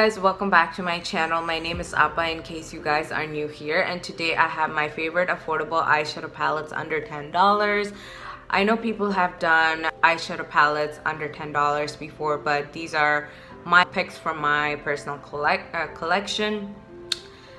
guys, welcome back to my channel. My name is Appa in case you guys are new here, and today I have my favorite affordable eyeshadow palettes under $10. I know people have done eyeshadow palettes under $10 before, but these are my picks from my personal collection.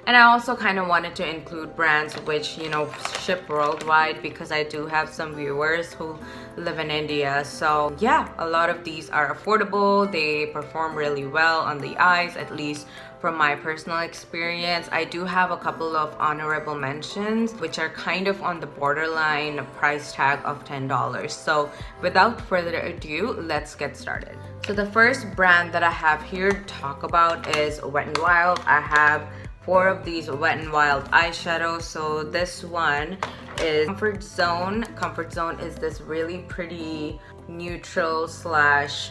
And I also kind of wanted to include brands which, you know, ship worldwide because I do have some viewers who live in India. So yeah, a lot of these are affordable. They perform really well on the eyes, at least from my personal experience. I do have a couple of honorable mentions which are kind of on the borderline price tag of $10. So without further ado, let's get started. So the first brand that I have here to talk about is Wet n Wild. I have 4 of these Wet n Wild eyeshadows. So this one is Comfort Zone. Comfort Zone is this really pretty neutral slash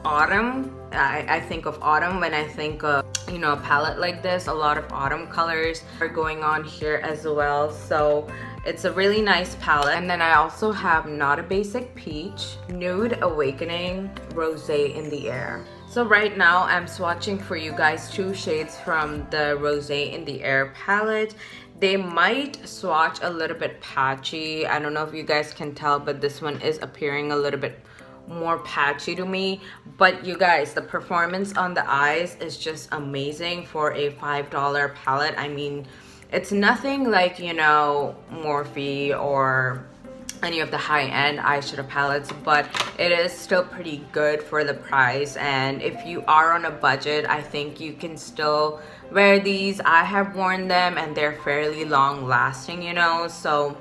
autumn. I think of autumn when I think of, you know, a palette like this. A lot of autumn colors are going on here as well. So it's a really nice palette. And then I also have Not a Basic Peach, Nude Awakening, Rosé in the Air. So right now I'm swatching for you guys 2 shades from the Rosé in the Air palette. They might swatch a little bit patchy. I don't know if you guys can tell, but this one is appearing a little bit more patchy to me. But you guys, the performance on the eyes is just amazing for a $5 palette. I mean, it's nothing like, you know, Morphe or any of the high-end eyeshadow palettes, but it is still pretty good for the price. And if you are on a budget, I think you can still wear these. I have worn them and they're fairly long lasting, you know, so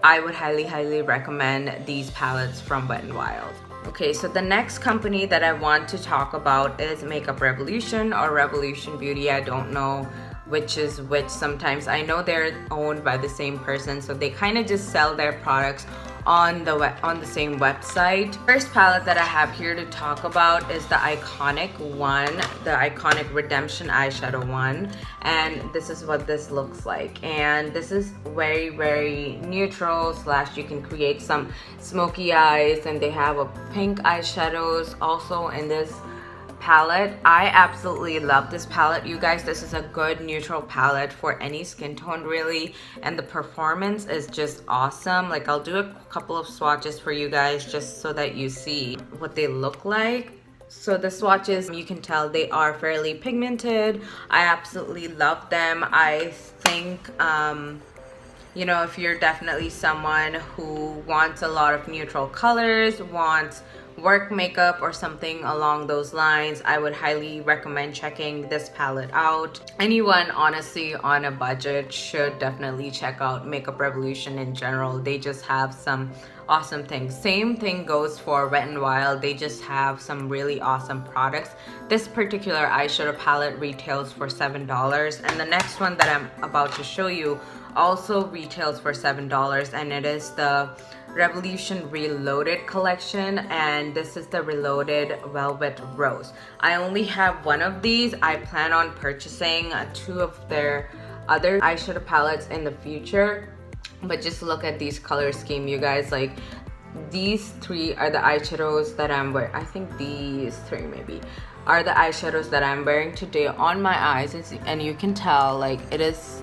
I would highly recommend these palettes from Wet n Wild. Okay, so the next company that I want to talk about is Makeup Revolution or Revolution Beauty. I don't know which is which sometimes. I know they're owned by the same person, so they kind of just sell their products on the same website. First palette that I have here to talk about is the iconic one, the iconic Redemption eyeshadow one, and this is what this looks like. And this is very neutral slash you can create some smoky eyes, and they have a pink eyeshadows also in this palette. I absolutely love this palette, you guys. This is a good neutral palette for any skin tone really, and the performance is just awesome. Like, I'll do a couple of swatches for you guys just so that you see what they look like. So the swatches, you can tell they are fairly pigmented. I absolutely love them. I think you know, if you're definitely someone who wants a lot of neutral colors, wants work makeup or something along those lines, I would highly recommend checking this palette out. Anyone honestly on a budget should definitely check out Makeup Revolution in general. They just have some awesome things. Same thing goes for Wet n Wild. They just have some really awesome products. This particular eyeshadow palette retails for $7, and the next one that I'm about to show you also retails for $7, and it is the Revolution Reloaded collection, and this is the Reloaded Velvet Rose. I only have 1 of these. I plan on purchasing 2 of their other eyeshadow palettes in the future, but just look at these color scheme, you guys. Like, these 3 are the eyeshadows that I'm wearing. I think these 3 maybe are the eyeshadows that I'm wearing today on my eyes, and you can tell like it's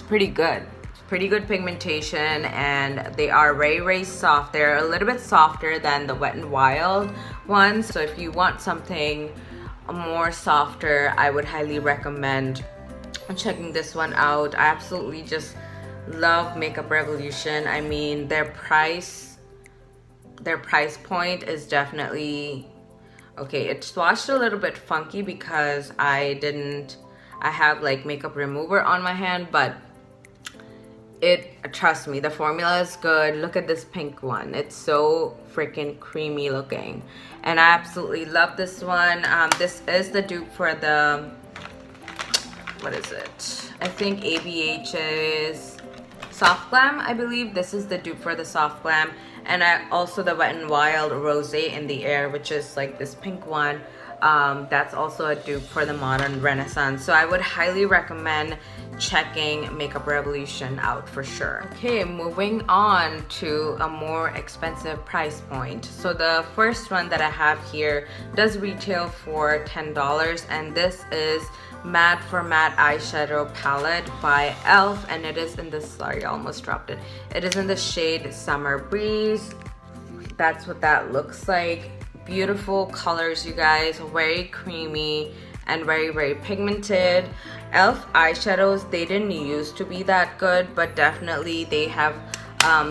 pretty good. Pretty good pigmentation, and they are very soft. They're a little bit softer than the Wet n Wild ones, so if you want something more softer, I would highly recommend checking this one out. I absolutely just love Makeup Revolution. I mean, their price point is definitely okay. It swatched a little bit funky because I have like makeup remover on my hand, but trust me, the formula is good. Look at this pink one. It's so freaking creamy looking, and I absolutely love this one. This is the dupe for the, what is it? I think ABH's Soft Glam, I believe. This is the dupe for the Soft Glam, and also the Wet n Wild Rosé in the Air, which is like this pink one. That's also a dupe for the Modern Renaissance. So I would highly recommend checking Makeup Revolution out for sure. Okay, moving on to a more expensive price point. So the first one that I have here does retail for $10, and this is Matte for Matte Eyeshadow Palette by e.l.f. and it is in the, sorry, I almost dropped it. It is in the shade Summer Breeze. That's what that looks like. Beautiful colors, you guys, very creamy and very pigmented. e.l.f. eyeshadows, they didn't used to be that good, but definitely they have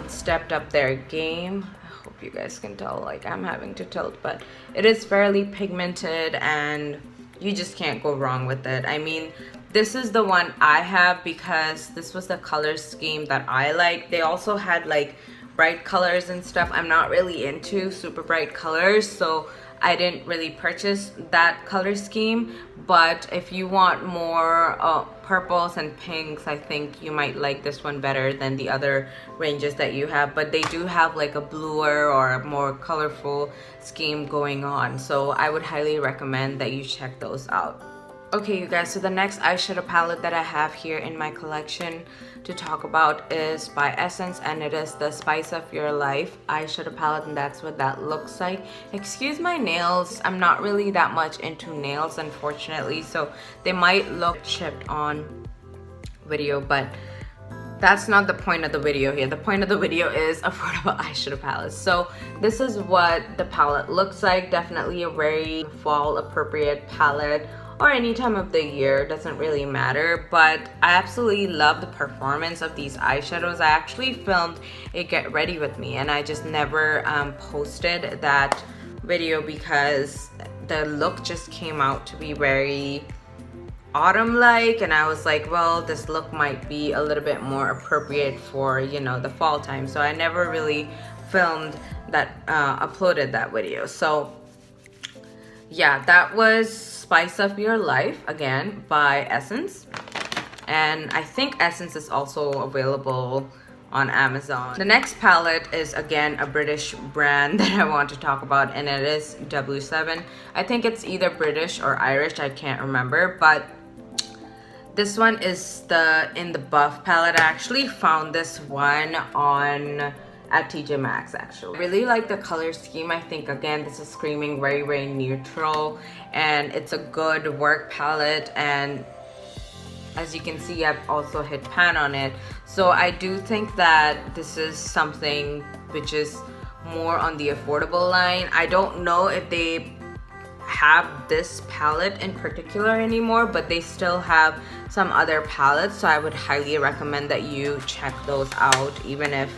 stepped up their game. I hope you guys can tell, like I'm having to tilt, but it is fairly pigmented and you just can't go wrong with it. I mean, this is the one I have because this was the color scheme that I like. They also had like bright colors and stuff. I'm not really into super bright colors, so I didn't really purchase that color scheme. But if you want more purples and pinks, I think you might like this one better than the other ranges that you have. But they do have like a bluer or a more colorful scheme going on, so I would highly recommend that you check those out. Okay, you guys, so the next eyeshadow palette that I have here in my collection to talk about is by Essence, and it is the Spice of Your Life eyeshadow palette, and that's what that looks like. Excuse my nails, I'm not really that much into nails, unfortunately, so they might look chipped on video, but that's not the point of the video here. The point of the video is affordable eyeshadow palettes. So this is what the palette looks like. Definitely a very fall appropriate palette, or any time of the year, doesn't really matter. But I absolutely love the performance of these eyeshadows. I actually filmed a get ready with me and I just never posted that video because the look just came out to be very autumn like, and I was like, well, this look might be a little bit more appropriate for, you know, the fall time, so I never really filmed that, uploaded that video. So yeah, that was Spice of Your Life, again by Essence, and I think Essence is also available on Amazon. The next palette is again a British brand that I want to talk about, and it is W7. I think it's either British or Irish, I can't remember, but this one is in the Buff palette. I actually found this one at TJ Maxx actually. I really like the color scheme. I think again this is screaming very neutral, and it's a good work palette, and as you can see, I've also hit pan on it. So I do think that this is something which is more on the affordable line. I don't know if they have this palette in particular anymore, but they still have some other palettes, so I would highly recommend that you check those out even if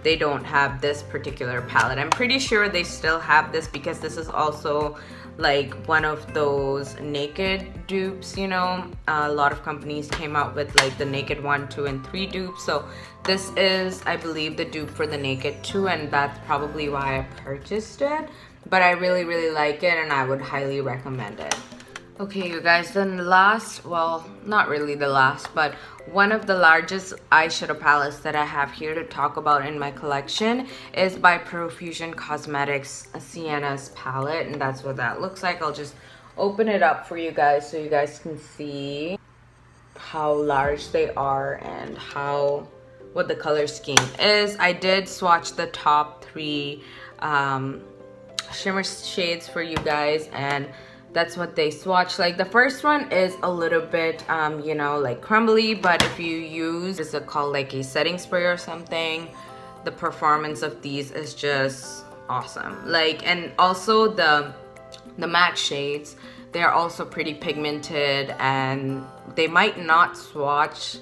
they don't have this particular palette. I'm pretty sure they still have this because this is also like one of those naked dupes, you know. A lot of companies came out with like the naked 1, 2, and 3 dupes, so this is, I believe, the dupe for the naked 2, and that's probably why I purchased it. But I really like it and I would highly recommend it. Okay, you guys, then last, well, not really the last, but one of the largest eyeshadow palettes that I have here to talk about in my collection is by Profusion Cosmetics, a CNS palette, and that's what that looks like. I'll just open it up for you guys so you guys can see how large they are and what the color scheme is. I did swatch the top 3 shimmer shades for you guys, and that's what they swatch like. The first one is a little bit you know, like crumbly, but if you use, is it called like a setting spray or something, the performance of these is just awesome. Like, and also the matte shades, they're also pretty pigmented, and they might not swatch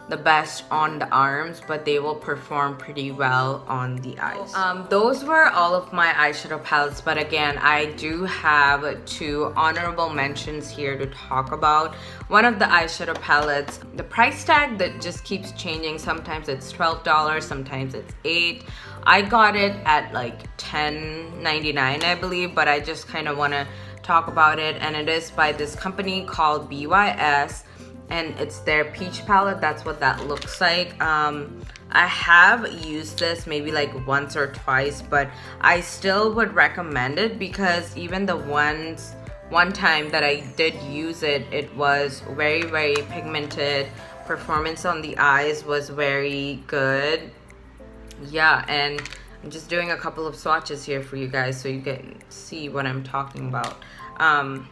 the best on the arms, but they will perform pretty well on the eyes. Those were all of my eyeshadow palettes, but again, I do have 2 honorable mentions here to talk about. One of the eyeshadow palettes, the price tag that just keeps changing. Sometimes it's $12, sometimes it's $8. I got it at like $10.99, I believe, but I just kind of want to talk about it, and it is by this company called BYS, and it's their Peach palette. That's what that looks like. I have used this maybe like once or twice, but I still would recommend it because even the one time that I did use it, it was very pigmented, performance on the eyes was very good. Yeah, and I'm just doing a couple of swatches here for you guys so you can see what I'm talking about. And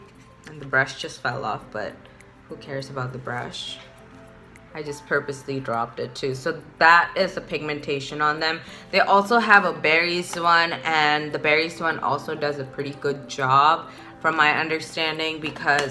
the brush just fell off, but who cares about the brush? I just purposely dropped it too. So that is the pigmentation on them. They also have a berries one, and the berries one also does a pretty good job from my understanding, because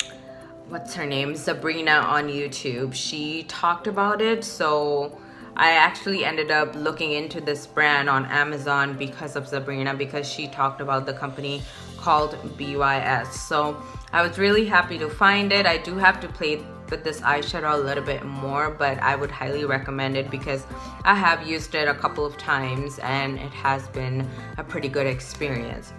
what's her name, Sabrina on YouTube, she talked about it. So I actually ended up looking into this brand on Amazon because of Sabrina, because she talked about the company called BYS. So I was really happy to find it. I do have to play with this eyeshadow a little bit more, but I would highly recommend it because I have used it a couple of times and it has been a pretty good experience.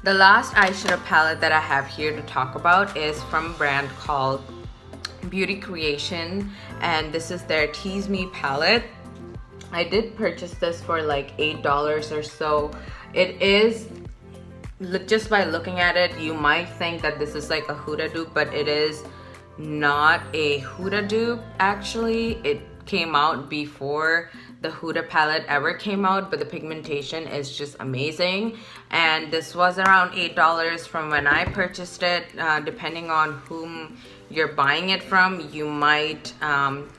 The last eyeshadow palette that I have here to talk about is from a brand called Beauty Creation, and this is their Tease Me palette. I did purchase this for like $8 or so. It is, just by looking at it, you might think that this is like a Huda dupe, but it is not a Huda dupe. Actually, it came out before the Huda palette ever came out, but the pigmentation is just amazing. And this was around $8 from when I purchased it. Depending on whom you're buying it from, you might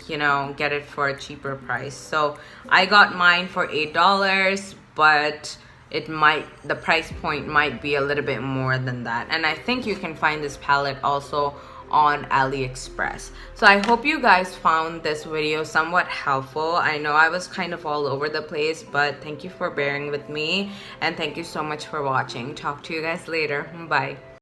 you know, get it for a cheaper price. So I got mine for $8, but the price point might be a little bit more than that. And I think you can find this palette also on AliExpress. So I hope you guys found this video somewhat helpful. I know I was kind of all over the place, but thank you for bearing with me, and thank you so much for watching. Talk to you guys later. Bye.